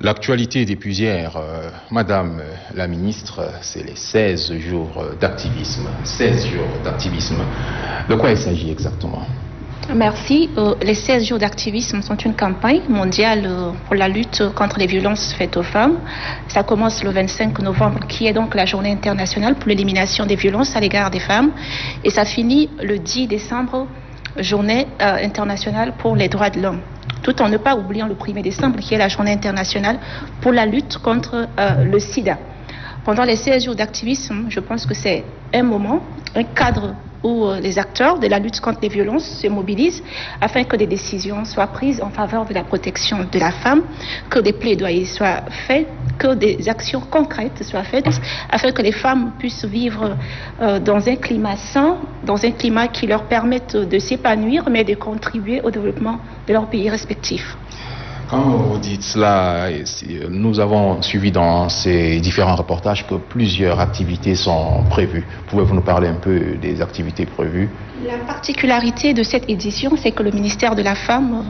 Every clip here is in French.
L'actualité depuis hier, Madame la ministre, c'est les 16 jours d'activisme. 16 jours d'activisme. De quoi il s'agit exactement? Merci. Les 16 jours d'activisme sont une campagne mondiale pour la lutte contre les violences faites aux femmes. Ça commence le 25 novembre, qui est donc la journée internationale pour l'élimination des violences à l'égard des femmes. Et ça finit le 10 décembre, journée internationale pour les droits de l'homme. Tout en ne pas oubliant le 1er décembre, qui est la journée internationale pour la lutte contre le sida. Pendant les 16 jours d'activisme, je pense que c'est un moment, un cadre où les acteurs de la lutte contre les violences se mobilisent afin que des décisions soient prises en faveur de la protection de la femme, que des plaidoyers soient faits, que des actions concrètes soient faites afin que les femmes puissent vivre dans un climat sain, dans un climat qui leur permette de s'épanouir, mais de contribuer au développement de leurs pays respectifs. Quand vous dites cela, nous avons suivi dans ces différents reportages que plusieurs activités sont prévues. Pouvez-vous nous parler un peu des activités prévues? La particularité de cette édition, c'est que le ministère de la Femme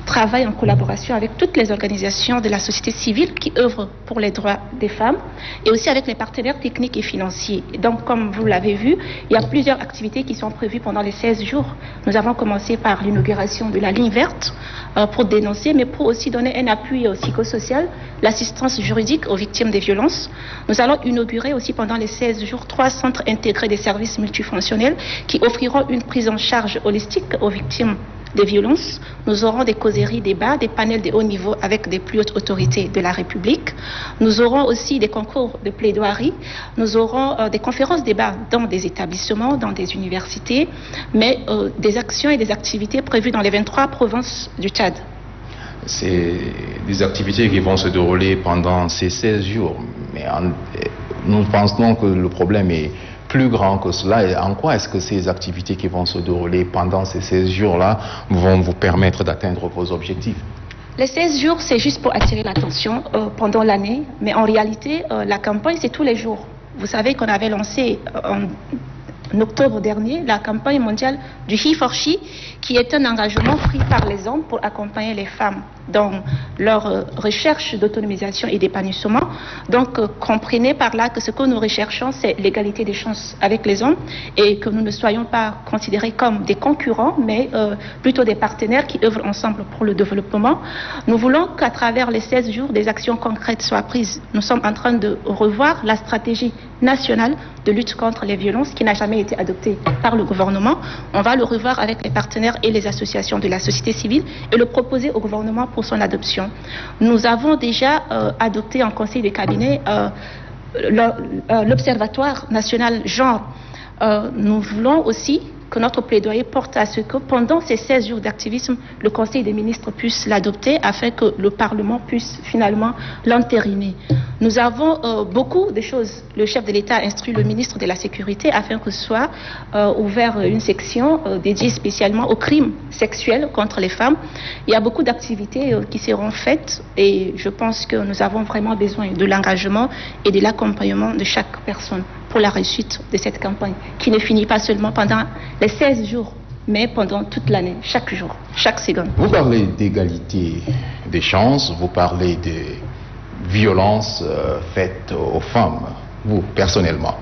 travaille en collaboration avec toutes les organisations de la société civile qui œuvrent pour les droits des femmes et aussi avec les partenaires techniques et financiers. Donc, comme vous l'avez vu, il y a plusieurs activités qui sont prévues pendant les 16 jours. Nous avons commencé par l'inauguration de la ligne verte pour dénoncer, mais pour aussi donner un appui psychosocial, l'assistance juridique aux victimes des violences. Nous allons inaugurer aussi pendant les 16 jours 3 centres intégrés des services multifonctionnels qui offriront une prise en charge holistique aux victimes des violences. Nous aurons des causeries, débats, des panels de haut niveau avec des plus hautes autorités de la République. Nous aurons aussi des concours de plaidoirie. Nous aurons des conférences débats dans des établissements, dans des universités, mais des actions et des activités prévues dans les 23 provinces du Tchad. C'est des activités qui vont se dérouler pendant ces 16 jours. Mais nous pensons que le problème est plus grand que cela. Et en quoi est-ce que ces activités qui vont se dérouler pendant ces 16 jours-là vont vous permettre d'atteindre vos objectifs? Les 16 jours, c'est juste pour attirer l'attention pendant l'année. Mais en réalité, la campagne, c'est tous les jours. Vous savez qu'on avait lancé en octobre dernier la campagne mondiale du He4She, qui est un engagement pris par les hommes pour accompagner les femmes dans leur recherche d'autonomisation et d'épanouissement. Donc, comprenez par là que ce que nous recherchons, c'est l'égalité des chances avec les hommes et que nous ne soyons pas considérés comme des concurrents, mais plutôt des partenaires qui œuvrent ensemble pour le développement. Nous voulons qu'à travers les 16 jours, des actions concrètes soient prises. Nous sommes en train de revoir la stratégie nationale de lutte contre les violences qui n'a jamais été adoptée par le gouvernement. On va le revoir avec les partenaires et les associations de la société civile et le proposer au gouvernement pour son adoption. Nous avons déjà adopté en conseil de cabinet l'Observatoire national genre. Nous voulons aussi que notre plaidoyer porte à ce que pendant ces 16 jours d'activisme, le Conseil des ministres puisse l'adopter afin que le Parlement puisse finalement l'entériner. Nous avons beaucoup de choses. Le chef de l'État instruit le ministre de la Sécurité afin que soit ouvert une section dédiée spécialement aux crimes sexuels contre les femmes. Il y a beaucoup d'activités qui seront faites et je pense que nous avons vraiment besoin de l'engagement et de l'accompagnement de chaque personne pour la réussite de cette campagne qui ne finit pas seulement pendant les 16 jours, mais pendant toute l'année, chaque jour, chaque seconde. Vous parlez d'égalité des chances, vous parlez de violences faites aux femmes, vous, personnellement.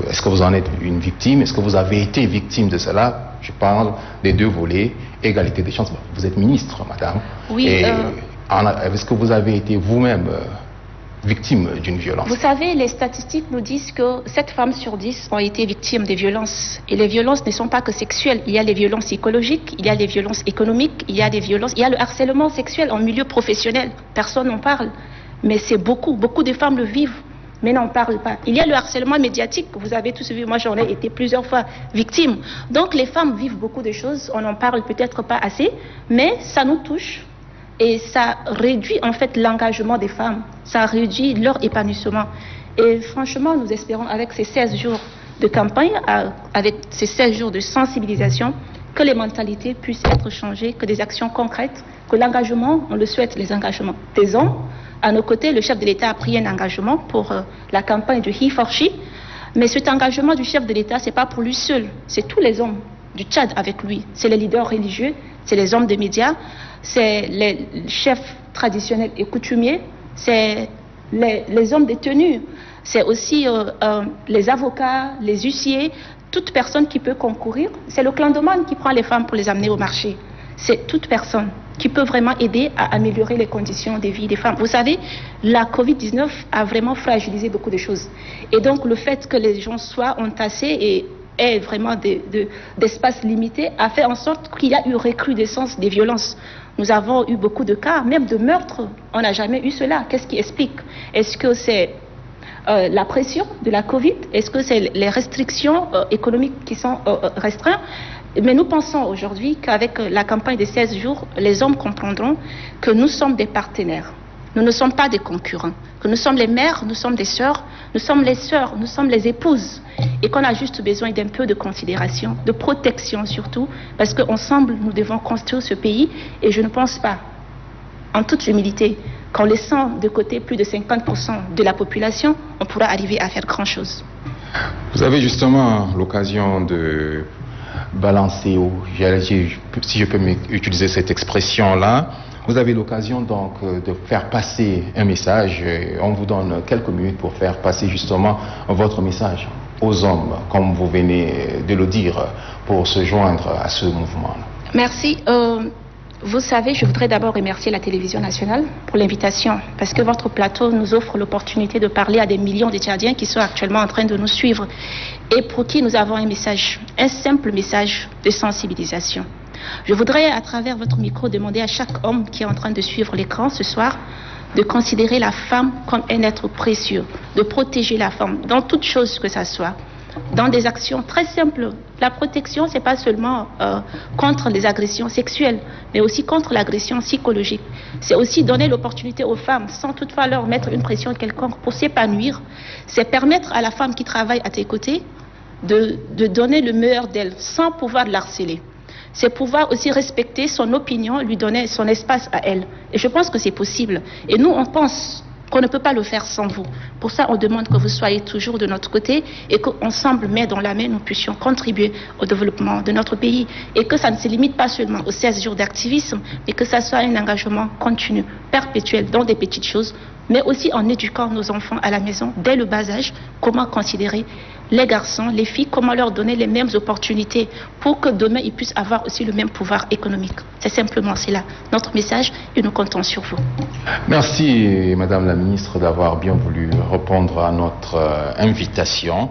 Est-ce que vous en êtes une victime? Est-ce que vous avez été victime de cela? Je parle des deux volets, égalité des chances. Vous êtes ministre, madame. Oui. Est-ce que vous avez été vous-même victime d'une violence? Vous savez, les statistiques nous disent que 7 femmes sur 10 ont été victimes de violences. Et les violences ne sont pas que sexuelles. Il y a les violences psychologiques, il y a les violences économiques, il y a le harcèlement sexuel en milieu professionnel. Personne n'en parle. Mais c'est beaucoup de femmes le vivent, mais n'en parlent pas. Il y a le harcèlement médiatique, vous avez tous vu, moi j'en ai été plusieurs fois victime. Donc les femmes vivent beaucoup de choses, on n'en parle peut-être pas assez, mais ça nous touche. Et ça réduit en fait l'engagement des femmes, ça réduit leur épanouissement. Et franchement, nous espérons avec ces 16 jours de campagne, avec ces 16 jours de sensibilisation, que les mentalités puissent être changées, que des actions concrètes, que l'engagement, on le souhaite, les engagements des hommes. À nos côtés, le chef de l'État a pris un engagement pour la campagne du He4She, mais cet engagement du chef de l'État, ce n'est pas pour lui seul, c'est tous les hommes du Tchad avec lui, c'est les leaders religieux, c'est les hommes des médias, c'est les chefs traditionnels et coutumiers, c'est les hommes détenus, c'est aussi les avocats, les huissiers, toute personne qui peut concourir. C'est le clandomane qui prend les femmes pour les amener au marché. C'est toute personne qui peut vraiment aider à améliorer les conditions de vie des femmes. Vous savez, la Covid-19 a vraiment fragilisé beaucoup de choses. Et donc, le fait que les gens soient entassés et aient vraiment d'espace limité a fait en sorte qu'il y a eu recrudescence des violences. Nous avons eu beaucoup de cas, même de meurtres. On n'a jamais eu cela. Qu'est-ce qui explique? Est-ce que c'est la pression de la Covid? Est-ce que c'est les restrictions économiques qui sont restreintes? Mais nous pensons aujourd'hui qu'avec la campagne des 16 jours, les hommes comprendront que nous sommes des partenaires. Nous ne sommes pas des concurrents. Que nous sommes les mères, nous sommes des sœurs, nous sommes les épouses. Et qu'on a juste besoin d'un peu de considération, de protection surtout, parce qu'ensemble, nous devons construire ce pays. Et je ne pense pas, en toute humilité, qu'en laissant de côté plus de 50% de la population, on pourra arriver à faire grand-chose. Vous avez justement l'occasion de balancer, si je peux utiliser cette expression-là, vous avez l'occasion donc de faire passer un message. On vous donne quelques minutes pour faire passer justement votre message aux hommes, comme vous venez de le dire, pour se joindre à ce mouvement. Merci. Vous savez, je voudrais d'abord remercier la télévision nationale pour l'invitation, parce que votre plateau nous offre l'opportunité de parler à des millions de Tchadiens qui sont actuellement en train de nous suivre et pour qui nous avons un message, un simple message de sensibilisation. Je voudrais, à travers votre micro, demander à chaque homme qui est en train de suivre l'écran ce soir de considérer la femme comme un être précieux, de protéger la femme dans toute chose que ça soit, dans des actions très simples. La protection, c'est pas seulement contre les agressions sexuelles, mais aussi contre l'agression psychologique. C'est aussi donner l'opportunité aux femmes, sans toutefois leur mettre une pression quelconque, pour s'épanouir. C'est permettre à la femme qui travaille à tes côtés de donner le meilleur d'elle, sans pouvoir l'harceler. C'est pouvoir aussi respecter son opinion, lui donner son espace à elle. Et je pense que c'est possible. Et nous, on pense qu'on ne peut pas le faire sans vous. Pour ça, on demande que vous soyez toujours de notre côté et qu'ensemble, main dans la main, nous puissions contribuer au développement de notre pays. Et que ça ne se limite pas seulement aux 16 jours d'activisme, mais que ça soit un engagement continu, perpétuel, dans des petites choses, mais aussi en éduquant nos enfants à la maison, dès le bas âge, comment considérer les garçons, les filles, comment leur donner les mêmes opportunités pour que demain ils puissent avoir aussi le même pouvoir économique. C'est simplement cela, notre message, et nous comptons sur vous. Merci Madame la Ministre d'avoir bien voulu répondre à notre invitation.